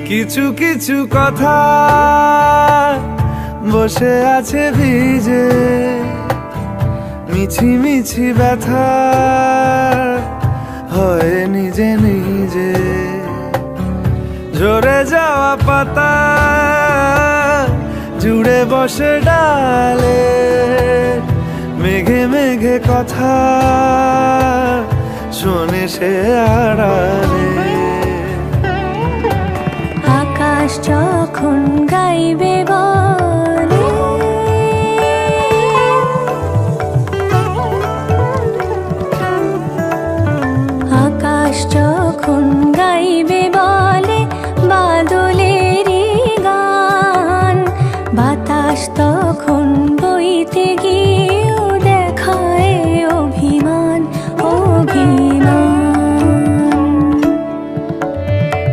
কিছু কিছু কথা বসে আছে ভিজে, মিছি মিছি ব্যথা হয় নিজে নিজে। ঝরে যাওয়া পাতা জুড়ে বসে ডালে, মেঘে মেঘে কথা শোনে সে আড়ালে। আকাশ যখন গাইবে বলে, আকাশ যখন গাইবে বলে বাদলেরই গান, বাতাস তো